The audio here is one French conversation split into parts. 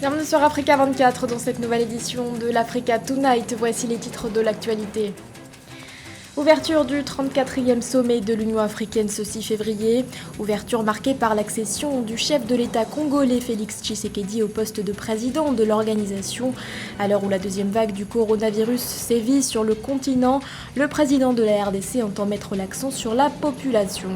Bienvenue sur Africa 24 dans cette nouvelle édition de l'Africa Tonight. Voici les titres de l'actualité. Ouverture du 34e sommet de l'Union africaine ce 6 février. Ouverture marquée par l'accession du chef de l'État congolais Félix Tshisekedi au poste de président de l'organisation. À l'heure où la deuxième vague du coronavirus sévit sur le continent, le président de la RDC entend mettre l'accent sur la population.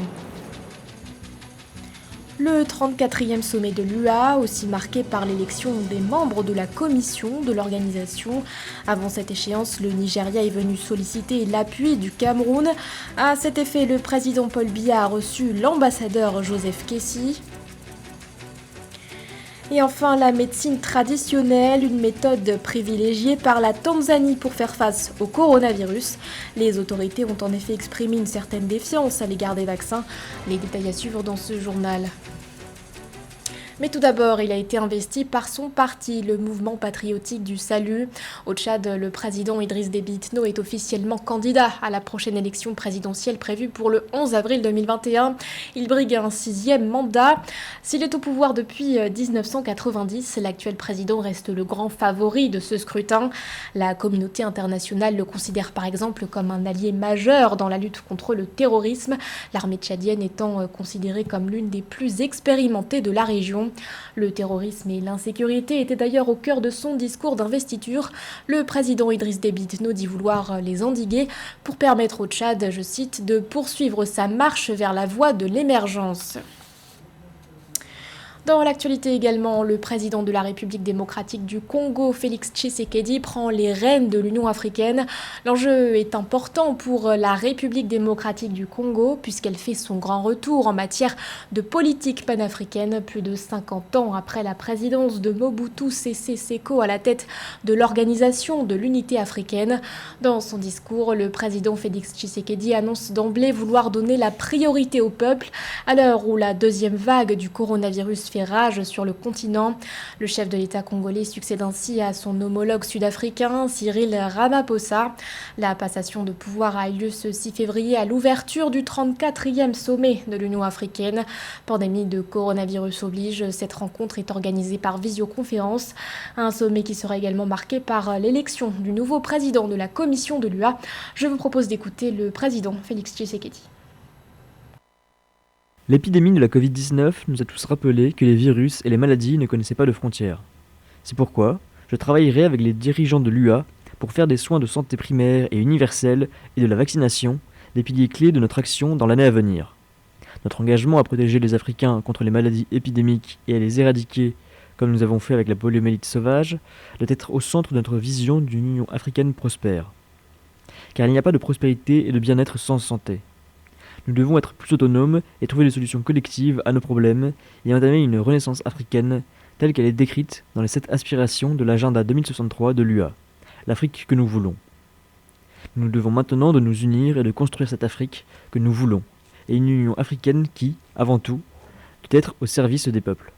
Le 34e sommet de l'UA, aussi marqué par l'élection des membres de la commission de l'organisation. Avant cette échéance, le Nigeria est venu solliciter l'appui du Cameroun. À cet effet, le président Paul Biya a reçu l'ambassadeur Joseph Kessy. Et enfin, la médecine traditionnelle, une méthode privilégiée par la Tanzanie pour faire face au coronavirus. Les autorités ont en effet exprimé une certaine défiance à l'égard des vaccins. Les détails à suivre dans ce journal. Mais tout d'abord, il a été investi par son parti, le Mouvement patriotique du salut. Au Tchad, le président Idriss Déby Itno est officiellement candidat à la prochaine élection présidentielle prévue pour le 11 avril 2021. Il brigue un 6e mandat. S'il est au pouvoir depuis 1990, l'actuel président reste le grand favori de ce scrutin. La communauté internationale le considère par exemple comme un allié majeur dans la lutte contre le terrorisme, l'armée tchadienne étant considérée comme l'une des plus expérimentées de la région. Le terrorisme et l'insécurité étaient d'ailleurs au cœur de son discours d'investiture. Le président Idriss Déby Itno dit vouloir les endiguer pour permettre au Tchad, je cite, de poursuivre sa marche vers la voie de l'émergence. Dans l'actualité également, le président de la République démocratique du Congo, Félix Tshisekedi, prend les rênes de l'Union africaine. L'enjeu est important pour la République démocratique du Congo, puisqu'elle fait son grand retour en matière de politique panafricaine, plus de 50 ans après la présidence de Mobutu Sese Seko à la tête de l'Organisation de l'Unité africaine. Dans son discours, le président Félix Tshisekedi annonce d'emblée vouloir donner la priorité au peuple, à l'heure où la deuxième vague du coronavirus fait rage sur le continent. Le chef de l'État congolais succède ainsi à son homologue sud-africain, Cyril Ramaphosa. La passation de pouvoir a eu lieu ce 6 février à l'ouverture du 34e sommet de l'Union africaine. Pandémie de coronavirus oblige, cette rencontre est organisée par visioconférence. Un sommet qui sera également marqué par l'élection du nouveau président de la commission de l'UA. Je vous propose d'écouter le président Félix Tshisekedi. L'épidémie de la Covid-19 nous a tous rappelé que les virus et les maladies ne connaissaient pas de frontières. C'est pourquoi je travaillerai avec les dirigeants de l'UA pour faire des soins de santé primaires et universels et de la vaccination des piliers clés de notre action dans l'année à venir. Notre engagement à protéger les Africains contre les maladies épidémiques et à les éradiquer, comme nous avons fait avec la poliomyélite sauvage, doit être au centre de notre vision d'une Union africaine prospère. Car il n'y a pas de prospérité et de bien-être sans santé. Nous devons être plus autonomes et trouver des solutions collectives à nos problèmes et entamer une renaissance africaine telle qu'elle est décrite dans les 7 aspirations de l'agenda 2063 de l'UA, l'Afrique que nous voulons. Nous devons maintenant de nous unir et de construire cette Afrique que nous voulons, et une Union africaine qui, avant tout, doit être au service des peuples.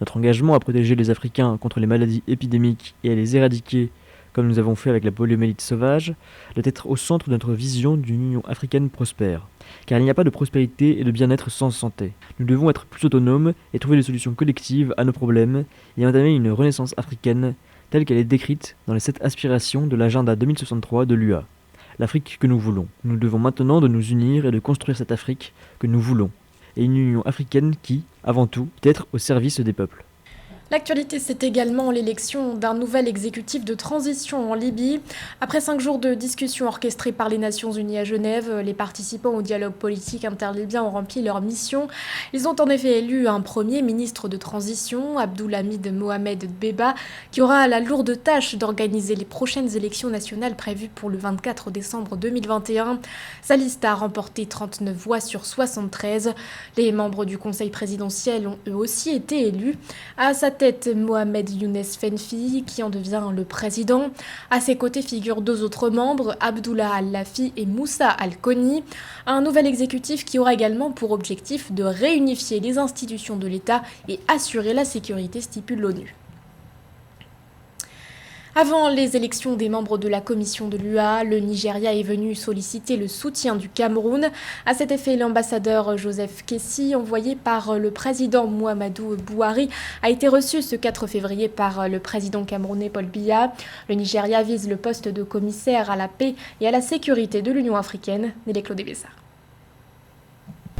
Notre engagement à protéger les Africains contre les maladies épidémiques et à les éradiquer, comme nous avons fait avec la poliomyélite sauvage, doit être au centre de notre vision d'une Union africaine prospère. Car il n'y a pas de prospérité et de bien-être sans santé. Nous devons être plus autonomes et trouver des solutions collectives à nos problèmes et entamer une renaissance africaine telle qu'elle est décrite dans les 7 aspirations de l'agenda 2063 de l'UA, l'Afrique que nous voulons. Nous devons maintenant de nous unir et de construire cette Afrique que nous voulons, et une Union africaine qui, avant tout, doit être au service des peuples. L'actualité, c'est également l'élection d'un nouvel exécutif de transition en Libye. Après 5 jours de discussions orchestrées par les Nations Unies à Genève, les participants au dialogue politique interlibyen ont rempli leur mission. Ils ont en effet élu un premier ministre de transition, Abdulhamid Mohamed Dbeiba, qui aura la lourde tâche d'organiser les prochaines élections nationales prévues pour le 24 décembre 2021. Sa liste a remporté 39 voix sur 73. Les membres du conseil présidentiel ont eux aussi été élus. À sa tête, Mohamed Younes Fenfi, qui en devient le président. À ses côtés figurent 2 autres membres, Abdullah Al-Lafi et Moussa Al-Koni. Un nouvel exécutif qui aura également pour objectif de réunifier les institutions de l'État et assurer la sécurité, stipule l'ONU. Avant les élections des membres de la commission de l'UA, le Nigeria est venu solliciter le soutien du Cameroun. À cet effet, l'ambassadeur Joseph Kessi, envoyé par le président Muhammadu Buhari, a été reçu ce 4 février par le président camerounais Paul Biya. Le Nigeria vise le poste de commissaire à la paix et à la sécurité de l'Union africaine. Nélé Claude Bessard.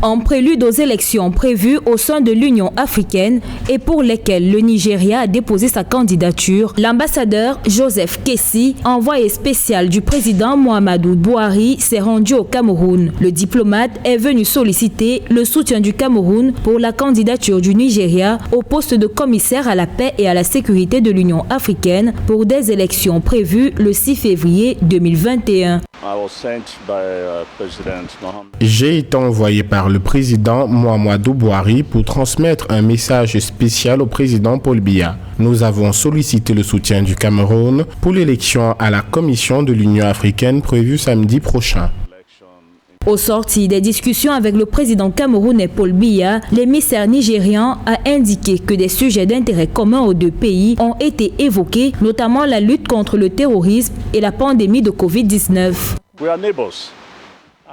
En prélude aux élections prévues au sein de l'Union africaine et pour lesquelles le Nigeria a déposé sa candidature, l'ambassadeur Joseph Kessi, envoyé spécial du président Muhammadu Buhari, s'est rendu au Cameroun. Le diplomate est venu solliciter le soutien du Cameroun pour la candidature du Nigeria au poste de commissaire à la paix et à la sécurité de l'Union africaine pour des élections prévues le 6 février 2021. J'ai été envoyé par le président Muhammadu Buhari pour transmettre un message spécial au président Paul Biya. Nous avons sollicité le soutien du Cameroun pour l'élection à la Commission de l'Union africaine prévue samedi prochain. Au sorti des discussions avec le président camerounais Paul Biya, l'émissaire nigérian a indiqué que des sujets d'intérêt commun aux deux pays ont été évoqués, notamment la lutte contre le terrorisme et la pandémie de Covid-19.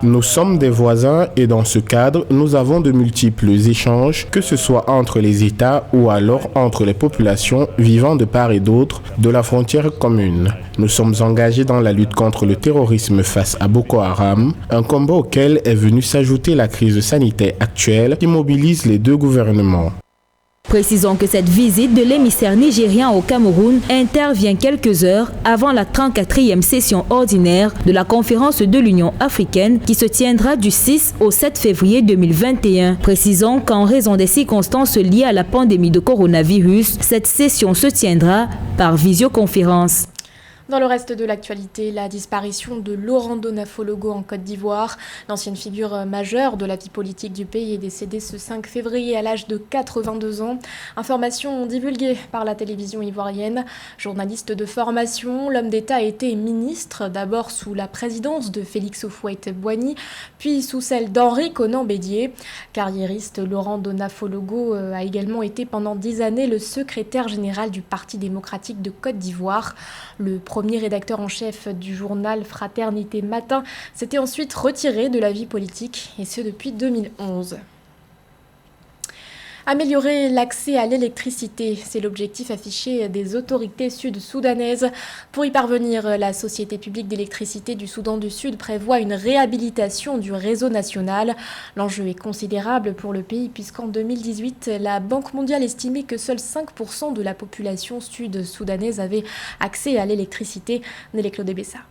Nous sommes des voisins et dans ce cadre, nous avons de multiples échanges, que ce soit entre les États ou alors entre les populations vivant de part et d'autre de la frontière commune. Nous sommes engagés dans la lutte contre le terrorisme face à Boko Haram, un combat auquel est venue s'ajouter la crise sanitaire actuelle qui mobilise les deux gouvernements. Précisons que cette visite de l'émissaire nigérien au Cameroun intervient quelques heures avant la 34e session ordinaire de la conférence de l'Union africaine qui se tiendra du 6 au 7 février 2021. Précisons qu'en raison des circonstances liées à la pandémie de coronavirus, cette session se tiendra par visioconférence. Dans le reste de l'actualité, la disparition de Laurent Donafologo en Côte d'Ivoire. L'ancienne figure majeure de la vie politique du pays est décédée ce 5 février à l'âge de 82 ans. Information divulguée par la télévision ivoirienne. Journaliste de formation, l'homme d'État a été ministre, d'abord sous la présidence de Félix Houphouët-Boigny, puis sous celle d'Henri Konan Bédié. Carriériste, Laurent Donafologo a également été pendant 10 années le secrétaire général du Parti démocratique de Côte d'Ivoire. Le premier rédacteur en chef du journal Fraternité Matin s'était ensuite retiré de la vie politique, et ce depuis 2011. Améliorer l'accès à l'électricité, c'est l'objectif affiché des autorités sud-soudanaises. Pour y parvenir, la Société publique d'électricité du Soudan du Sud prévoit une réhabilitation du réseau national. L'enjeu est considérable pour le pays puisqu'en 2018, la Banque mondiale estimait que seuls 5% de la population sud-soudanaise avait accès à l'électricité. Nélé Claude Bessard.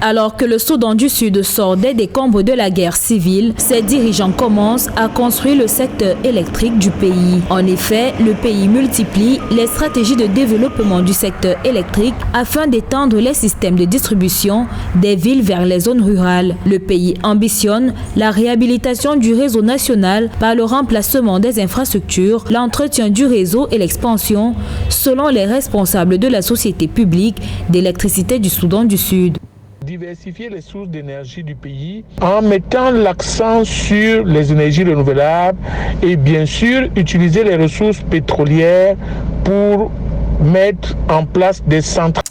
Alors que le Soudan du Sud sort des décombres de la guerre civile, ses dirigeants commencent à construire le secteur électrique du pays. En effet, le pays multiplie les stratégies de développement du secteur électrique afin d'étendre les systèmes de distribution des villes vers les zones rurales. Le pays ambitionne la réhabilitation du réseau national par le remplacement des infrastructures, l'entretien du réseau et l'expansion, selon les responsables de la Société publique d'électricité du Soudan du Sud. Diversifier les sources d'énergie du pays en mettant l'accent sur les énergies renouvelables et bien sûr utiliser les ressources pétrolières pour mettre en place des centrales.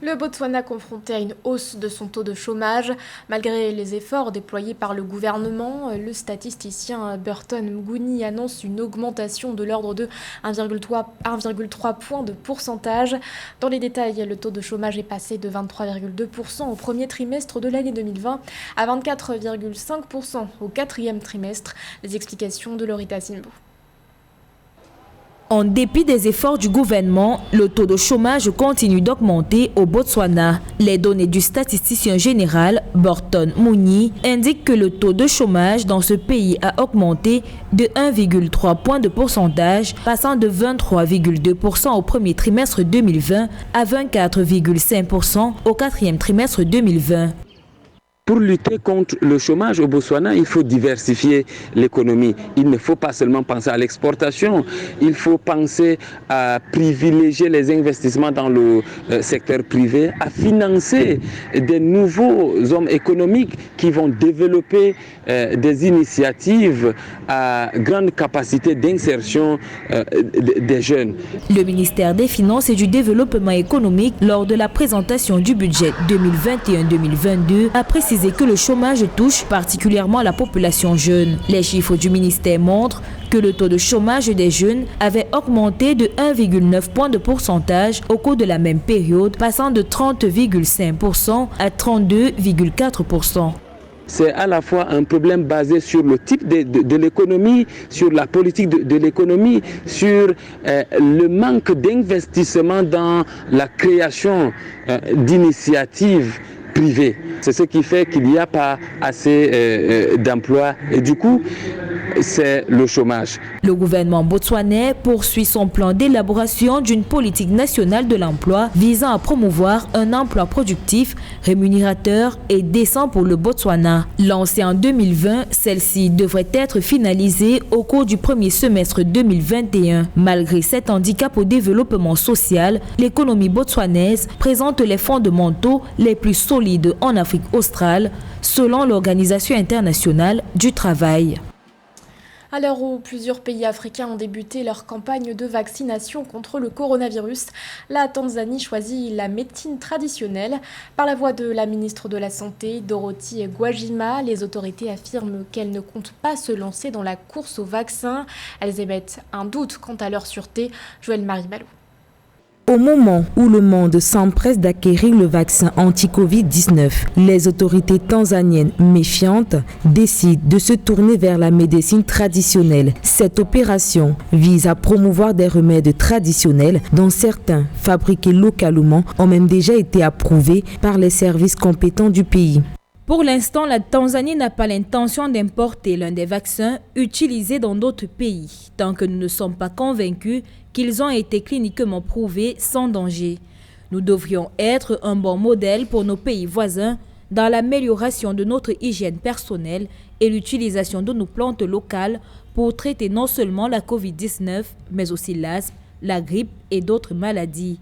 Le Botswana confronté à une hausse de son taux de chômage. Malgré les efforts déployés par le gouvernement, le statisticien Burton Mguni annonce une augmentation de l'ordre de 1,3 points de pourcentage. Dans les détails, le taux de chômage est passé de 23,2% au premier trimestre de l'année 2020 à 24,5% au quatrième trimestre. Les explications de Lorita Simbo. En dépit des efforts du gouvernement, le taux de chômage continue d'augmenter au Botswana. Les données du statisticien général, Burton Mguni, indiquent que le taux de chômage dans ce pays a augmenté de 1,3 point de pourcentage, passant de 23,2% au premier trimestre 2020 à 24,5% au quatrième trimestre 2020. Pour lutter contre le chômage au Botswana, il faut diversifier l'économie. Il ne faut pas seulement penser à l'exportation, il faut penser à privilégier les investissements dans le secteur privé, à financer des nouveaux hommes économiques qui vont développer des initiatives à grande capacité d'insertion des jeunes. Le ministère des Finances et du Développement économique, lors de la présentation du budget 2021-2022, a précisé que le chômage touche particulièrement la population jeune. Les chiffres du ministère montrent que le taux de chômage des jeunes avait augmenté de 1,9 point de pourcentage au cours de la même période, passant de 30,5% à 32,4%. C'est à la fois un problème basé sur le type de l'économie, sur la politique de l'économie, sur le manque d'investissement dans la création d'initiatives privées. C'est ce qui fait qu'il n'y a pas assez d'emplois et du coup, c'est le chômage. Le gouvernement botswanais poursuit son plan d'élaboration d'une politique nationale de l'emploi visant à promouvoir un emploi productif, rémunérateur et décent pour le Botswana. Lancée en 2020, celle-ci devrait être finalisée au cours du premier semestre 2021. Malgré cet handicap au développement social, l'économie botswanaise présente les fondamentaux les plus solides en Afrique australe, selon l'Organisation internationale du travail. À l'heure où plusieurs pays africains ont débuté leur campagne de vaccination contre le coronavirus, la Tanzanie choisit la médecine traditionnelle. Par la voix de la ministre de la Santé, Dorothy Gwajima, les autorités affirment qu'elles ne comptent pas se lancer dans la course au vaccin. Elles émettent un doute quant à leur sûreté. Joël-Marie Malou. Au moment où le monde s'empresse d'acquérir le vaccin anti-Covid-19, les autorités tanzaniennes méfiantes décident de se tourner vers la médecine traditionnelle. Cette opération vise à promouvoir des remèdes traditionnels dont certains, fabriqués localement, ont même déjà été approuvés par les services compétents du pays. Pour l'instant, la Tanzanie n'a pas l'intention d'importer l'un des vaccins utilisés dans d'autres pays, tant que nous ne sommes pas convaincus qu'ils ont été cliniquement prouvés sans danger. Nous devrions être un bon modèle pour nos pays voisins dans l'amélioration de notre hygiène personnelle et l'utilisation de nos plantes locales pour traiter non seulement la Covid-19, mais aussi l'asthme, la grippe et d'autres maladies.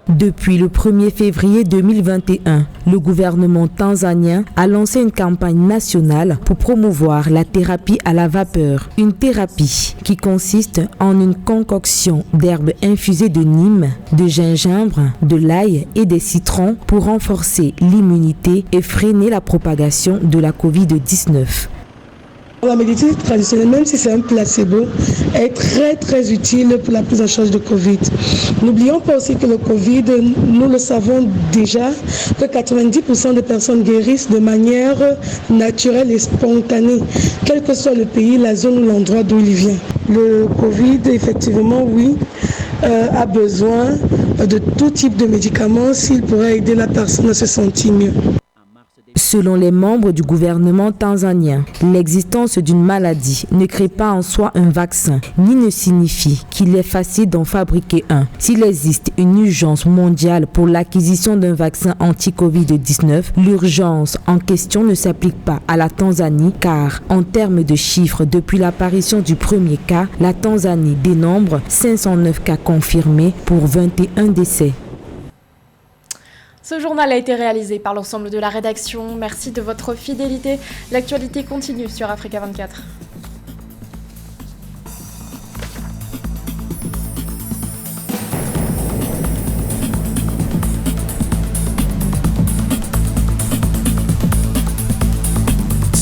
Depuis le 1er février 2021, le gouvernement tanzanien a lancé une campagne nationale pour promouvoir la thérapie à la vapeur. Une thérapie qui consiste en une concoction d'herbes infusées de Nîmes, de gingembre, de l'ail et des citrons pour renforcer l'immunité et freiner la propagation de la Covid-19. La médecine traditionnelle, même si c'est un placebo, est très utile pour la prise en charge de Covid. N'oublions pas aussi que le Covid, nous le savons déjà, que 90% des personnes guérissent de manière naturelle et spontanée, quel que soit le pays, la zone ou l'endroit d'où il vient. Le Covid, effectivement, oui, a besoin de tout type de médicaments s'il pourrait aider la personne à se sentir mieux. Selon les membres du gouvernement tanzanien, l'existence d'une maladie ne crée pas en soi un vaccin, ni ne signifie qu'il est facile d'en fabriquer un. S'il existe une urgence mondiale pour l'acquisition d'un vaccin anti-Covid-19, l'urgence en question ne s'applique pas à la Tanzanie car, en termes de chiffres, depuis l'apparition du premier cas, la Tanzanie dénombre 509 cas confirmés pour 21 décès. Ce journal a été réalisé par l'ensemble de la rédaction. Merci de votre fidélité. L'actualité continue sur Africa 24.